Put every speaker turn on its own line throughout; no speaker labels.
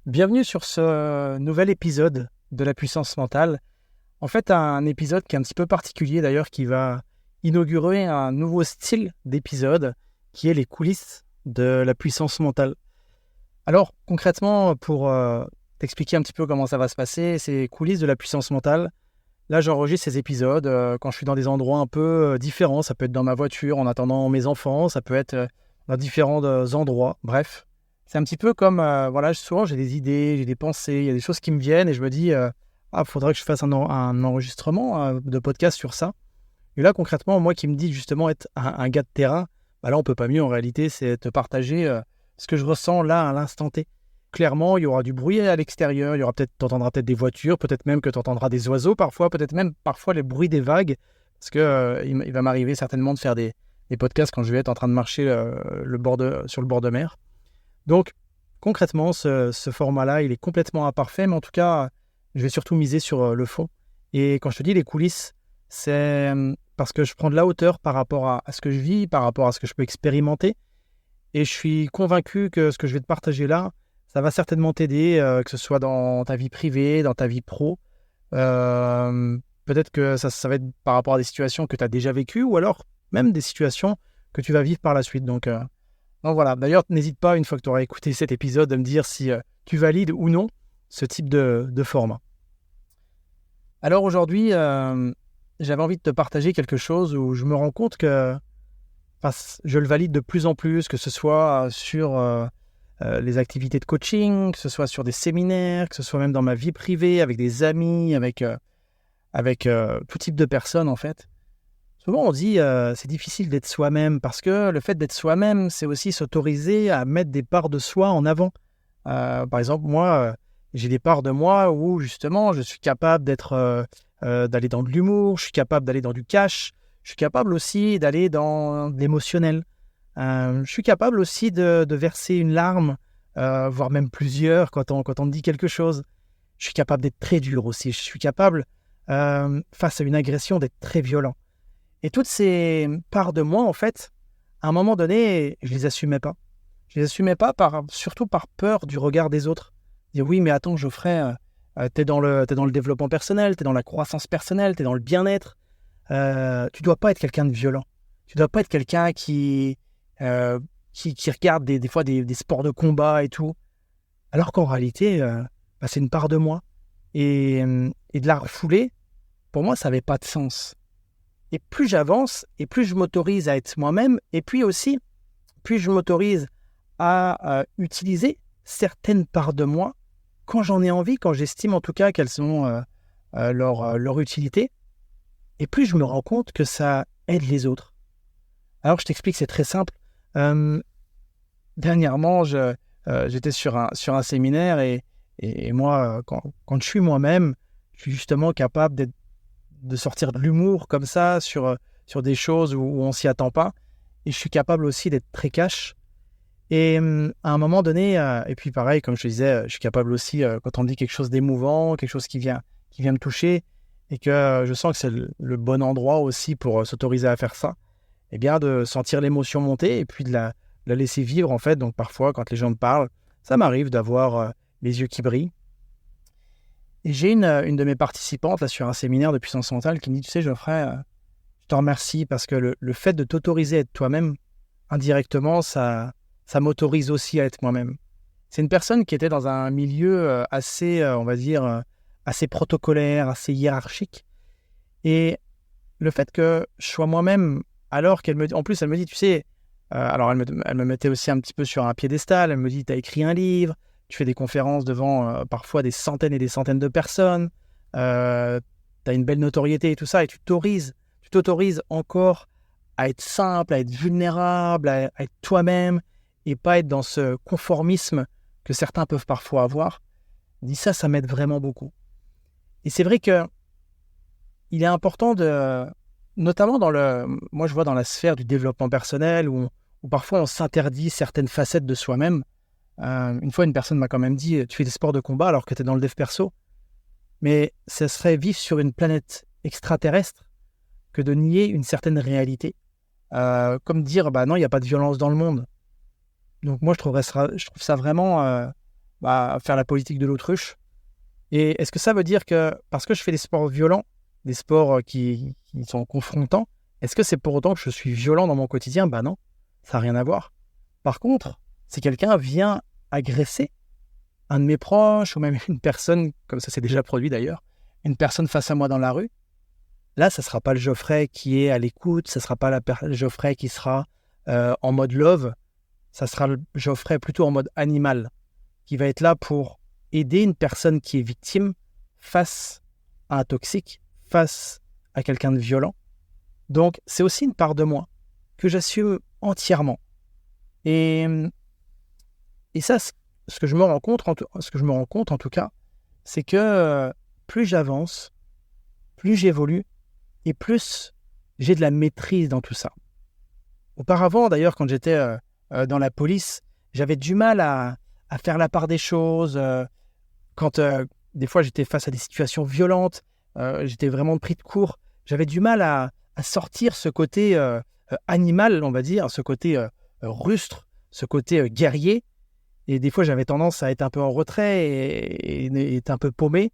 Bienvenue sur ce nouvel épisode de la puissance mentale. En fait, un épisode qui est un petit peu particulier d'ailleurs, qui va inaugurer un nouveau style d'épisode, qui est les coulisses de la puissance mentale. Alors, concrètement, pour t'expliquer un petit peu comment ça va se passer, ces coulisses de la puissance mentale, là, j'enregistre ces épisodes quand je suis dans des endroits un peu différents. Ça peut être dans ma voiture, en attendant mes enfants, ça peut être dans différents endroits, bref. C'est un petit peu comme, souvent j'ai des idées, j'ai des pensées, il y a des choses qui me viennent et je me dis, faudrait que je fasse un enregistrement de podcast sur ça. Et là, concrètement, moi qui me dis justement être un gars de terrain, bah là, on peut pas mieux en réalité, c'est te partager ce que je ressens là à l'instant T. Clairement, il y aura du bruit à l'extérieur, t'entendras peut-être des voitures, peut-être même que tu entendras des oiseaux parfois, peut-être même parfois les bruits des vagues, parce que il va m'arriver certainement de faire des podcasts quand je vais être en train de marcher sur le bord de mer. Donc, concrètement, ce format-là, il est complètement imparfait, mais en tout cas, je vais surtout miser sur le fond. Et quand je te dis les coulisses, c'est parce que je prends de la hauteur par rapport à ce que je vis, par rapport à ce que je peux expérimenter. Et je suis convaincu que ce que je vais te partager là, ça va certainement t'aider, que ce soit dans ta vie privée, dans ta vie pro. Peut-être que ça va être par rapport à des situations que tu as déjà vécues, ou alors même des situations que tu vas vivre par la suite. Donc voilà, d'ailleurs, n'hésite pas, une fois que tu auras écouté cet épisode, de me dire si tu valides ou non ce type de format. Alors aujourd'hui, j'avais envie de te partager quelque chose où je me rends compte que je le valide de plus en plus, que ce soit sur les activités de coaching, que ce soit sur des séminaires, que ce soit même dans ma vie privée, avec des amis, avec tout type de personnes en fait. Souvent, on dit c'est difficile d'être soi-même parce que le fait d'être soi-même, c'est aussi s'autoriser à mettre des parts de soi en avant. Par exemple, moi, j'ai des parts de moi où justement, je suis capable d'aller dans de l'humour, je suis capable d'aller dans du cash, je suis capable aussi d'aller dans de l'émotionnel. Je suis capable aussi de verser une larme, voire même plusieurs quand on me dit quelque chose. Je suis capable d'être très dur aussi. Je suis capable, face à une agression, d'être très violent. Et toutes ces parts de moi, en fait, à un moment donné, je les assumais pas. Je les assumais pas surtout par peur du regard des autres. Dire oui, mais attends, Geoffrey, t'es dans le développement personnel, t'es dans la croissance personnelle, t'es dans le bien-être. Tu dois pas être quelqu'un de violent. Tu dois pas être quelqu'un euh, qui regarde des fois des sports de combat et tout. Alors qu'en réalité, c'est une part de moi. Et de la refouler, pour moi, ça n'avait pas de sens. Et plus j'avance, et plus je m'autorise à être moi-même, et puis aussi, plus je m'autorise à utiliser certaines parts de moi quand j'en ai envie, quand j'estime en tout cas qu'elles ont leur utilité, et plus je me rends compte que ça aide les autres. Alors je t'explique, c'est très simple. Dernièrement, j'étais sur un séminaire, et moi, quand je suis moi-même, je suis justement capable de sortir de l'humour comme ça sur des choses où on s'y attend pas. Et je suis capable aussi d'être très cash. Et à un moment donné, et puis pareil, comme je te disais, je suis capable aussi, quand on me dit quelque chose d'émouvant, quelque chose qui vient me toucher, et que je sens que c'est le bon endroit aussi pour s'autoriser à faire ça, et bien de sentir l'émotion monter et puis de la laisser vivre en fait. Donc parfois, quand les gens me parlent, ça m'arrive d'avoir les yeux qui brillent. Et j'ai une de mes participantes là, sur un séminaire de puissance mentale qui me dit, tu sais, Geoffrey, je te remercie parce que le fait de t'autoriser à être toi-même, indirectement, ça m'autorise aussi à être moi-même. C'est une personne qui était dans un milieu assez, on va dire, assez protocolaire, assez hiérarchique. Et le fait que je sois moi-même, alors qu'elle me dit, en plus elle me dit, tu sais, alors elle me mettait aussi un petit peu sur un piédestal, elle me dit, tu as écrit un livre, tu fais des conférences devant parfois des centaines et des centaines de personnes, tu as une belle notoriété et tout ça, et tu t'autorises encore à être simple, à être vulnérable, à être toi-même, et pas être dans ce conformisme que certains peuvent parfois avoir. Elle dit ça m'aide vraiment beaucoup. Et c'est vrai que il est important notamment moi je vois dans la sphère du développement personnel où parfois on s'interdit certaines facettes de soi-même. Une fois, une personne m'a quand même dit, tu fais des sports de combat alors que tu es dans le dev perso, mais ça serait vivre sur une planète extraterrestre que de nier une certaine réalité. Comme dire, bah non, il n'y a pas de violence dans le monde. Donc moi, je trouve ça vraiment faire la politique de l'autruche. Et est-ce que ça veut dire que parce que je fais des sports violents, des sports qui sont confrontants, est-ce que c'est pour autant que je suis violent dans mon quotidien? Non, ça n'a rien à voir. Par contre, si quelqu'un vient agresser un de mes proches ou même une personne, comme ça s'est déjà produit d'ailleurs, une personne face à moi dans la rue, là, ça ne sera pas le Geoffrey qui est à l'écoute, ça ne sera pas le Geoffrey qui sera en mode love, ça sera le Geoffrey plutôt en mode animal, qui va être là pour aider une personne qui est victime face à un toxique, face à quelqu'un de violent. Donc, c'est aussi une part de moi que j'assume entièrement. Et ça, ce que je me rends compte, en tout cas, c'est que plus j'avance, plus j'évolue et plus j'ai de la maîtrise dans tout ça. Auparavant, d'ailleurs, quand j'étais dans la police, j'avais du mal à faire la part des choses. Quand des fois j'étais face à des situations violentes, j'étais vraiment pris de court, j'avais du mal à sortir ce côté animal, on va dire, ce côté rustre, ce côté guerrier. Et des fois, j'avais tendance à être un peu en retrait et être un peu paumé.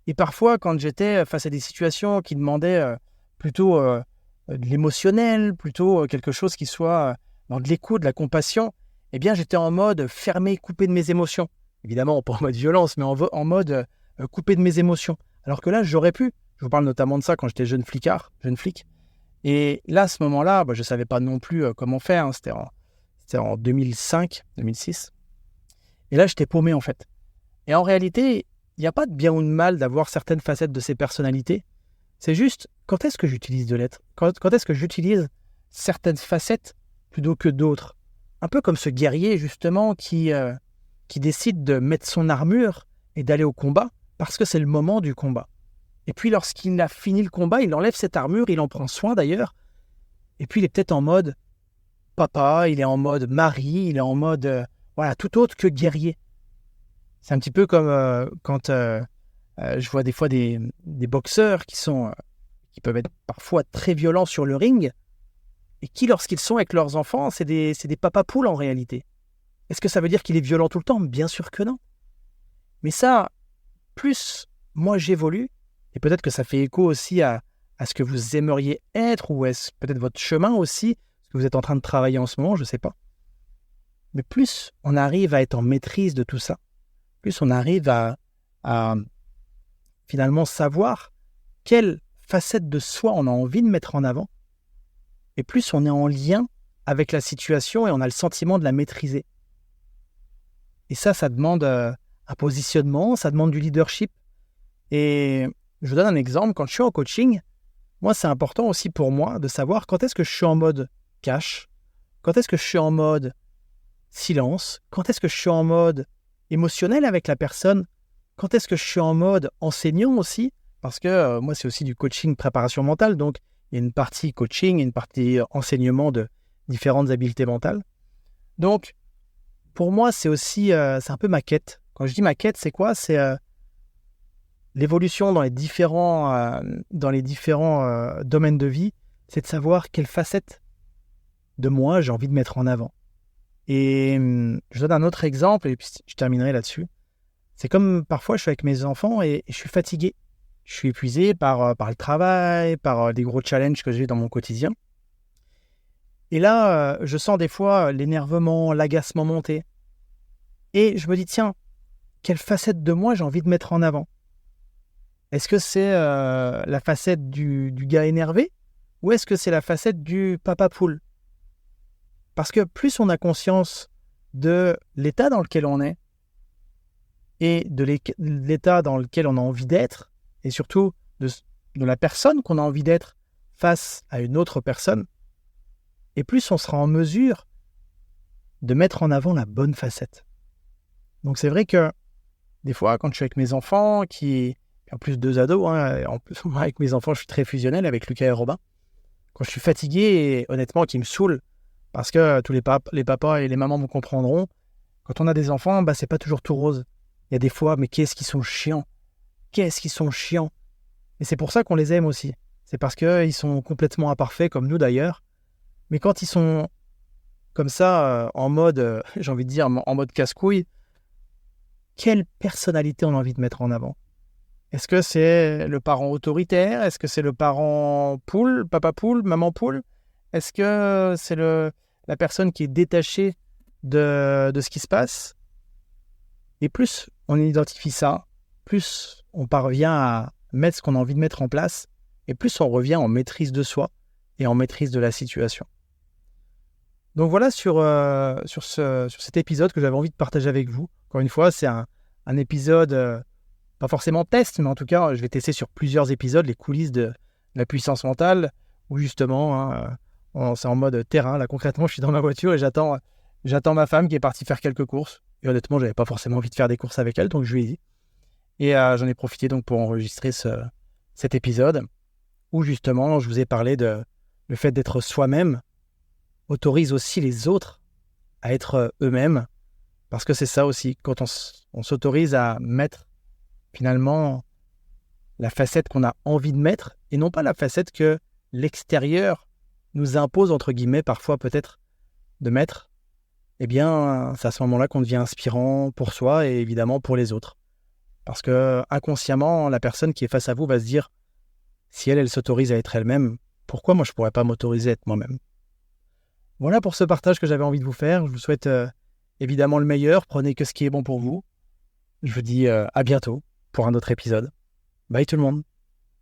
Et parfois, quand j'étais face à des situations qui demandaient plutôt de l'émotionnel, plutôt quelque chose qui soit dans de l'écoute, de la compassion, eh bien, j'étais en mode fermé, coupé de mes émotions. Évidemment, pas en mode violence, mais en mode coupé de mes émotions. Alors que là, j'aurais pu. Je vous parle notamment de ça quand j'étais jeune flic. Et là, à ce moment-là, je ne savais pas non plus comment faire. Hein. C'était en 2005, 2006. Et là, j'étais paumé, en fait. Et en réalité, il n'y a pas de bien ou de mal d'avoir certaines facettes de ces personnalités. C'est juste, quand est-ce que j'utilise de l'être ? Quand est-ce que j'utilise certaines facettes plutôt que d'autres ? Un peu comme ce guerrier, justement, qui décide de mettre son armure et d'aller au combat, parce que c'est le moment du combat. Et puis, lorsqu'il a fini le combat, il enlève cette armure, il en prend soin d'ailleurs, et puis il est peut-être en mode papa, il est en mode mari, il est en mode tout autre que guerrier. C'est un petit peu comme quand je vois des fois des boxeurs qui peuvent être parfois très violents sur le ring, et qui, lorsqu'ils sont avec leurs enfants, c'est des papapoules en réalité. Est-ce que ça veut dire qu'il est violent tout le temps ? Bien sûr que non. Mais ça, plus moi j'évolue, et peut-être que ça fait écho aussi à ce que vous aimeriez être, ou est-ce peut-être votre chemin aussi, ce que vous êtes en train de travailler en ce moment, je ne sais pas. Mais plus on arrive à être en maîtrise de tout ça, plus on arrive à finalement savoir quelle facette de soi on a envie de mettre en avant, et plus on est en lien avec la situation et on a le sentiment de la maîtriser. Et ça demande un positionnement, ça demande du leadership. Et je vous donne un exemple, quand je suis en coaching, moi c'est important aussi pour moi de savoir quand est-ce que je suis en mode cash, quand est-ce que je suis en mode silence, quand est-ce que je suis en mode émotionnel avec la personne, quand est-ce que je suis en mode enseignant aussi, parce que moi c'est aussi du coaching préparation mentale, donc il y a une partie coaching et une partie enseignement de différentes habiletés mentales. Donc pour moi c'est aussi, c'est un peu ma quête. Quand je dis ma quête, c'est quoi ? C'est l'évolution dans les différents domaines de vie, c'est de savoir quelle facette de moi j'ai envie de mettre en avant. Et je donne un autre exemple, et puis je terminerai là-dessus. C'est comme parfois je suis avec mes enfants et je suis fatigué. Je suis épuisé par le travail, par les gros challenges que j'ai dans mon quotidien. Et là, je sens des fois l'énervement, l'agacement monter. Et je me dis, tiens, quelle facette de moi j'ai envie de mettre en avant ? Est-ce que c'est la facette du gars énervé, ou est-ce que c'est la facette du papa poule ? Parce que plus on a conscience de l'état dans lequel on est et de l'état dans lequel on a envie d'être, et surtout de la personne qu'on a envie d'être face à une autre personne, et plus on sera en mesure de mettre en avant la bonne facette. Donc c'est vrai que des fois, quand je suis avec mes enfants, en plus 2 ados, en plus avec mes enfants, je suis très fusionnel avec Lucas et Robin. Quand je suis fatigué, et honnêtement, qui me saoule, parce que tous les papas et les mamans me comprendront, quand on a des enfants, c'est pas toujours tout rose. Il y a des fois, mais qu'est-ce qu'ils sont chiants. Et c'est pour ça qu'on les aime aussi. C'est parce qu'ils sont complètement imparfaits, comme nous d'ailleurs. Mais quand ils sont comme ça, en mode, j'ai envie de dire, en mode casse-couille, quelle personnalité on a envie de mettre en avant. Est-ce que c'est le parent autoritaire? Est-ce que c'est le parent poule, papa poule, maman poule? Est-ce que c'est la personne qui est détachée de ce qui se passe? Et plus on identifie ça, plus on parvient à mettre ce qu'on a envie de mettre en place, et plus on revient en maîtrise de soi et en maîtrise de la situation. Donc voilà sur cet épisode que j'avais envie de partager avec vous. Encore une fois, c'est un épisode, pas forcément test, mais en tout cas, je vais tester sur plusieurs épisodes les coulisses de la puissance mentale, où justement, c'est en mode terrain. Là, concrètement, je suis dans ma voiture et j'attends ma femme qui est partie faire quelques courses. Et honnêtement, j'avais pas forcément envie de faire des courses avec elle, donc je lui ai dit. Et j'en ai profité donc pour enregistrer cet épisode, où justement, je vous ai parlé de le fait d'être soi-même autorise aussi les autres à être eux-mêmes, parce que c'est ça aussi, quand on s'autorise à mettre finalement la facette qu'on a envie de mettre, et non pas la facette que l'extérieur nous impose, entre guillemets, parfois peut-être, de mettre, eh bien, c'est à ce moment-là qu'on devient inspirant pour soi et évidemment pour les autres. Parce que inconsciemment, la personne qui est face à vous va se dire, si elle s'autorise à être elle-même, pourquoi moi je ne pourrais pas m'autoriser à être moi-même? Voilà pour ce partage que j'avais envie de vous faire. Je vous souhaite évidemment le meilleur. Prenez que ce qui est bon pour vous. Je vous dis à bientôt pour un autre épisode. Bye tout le monde.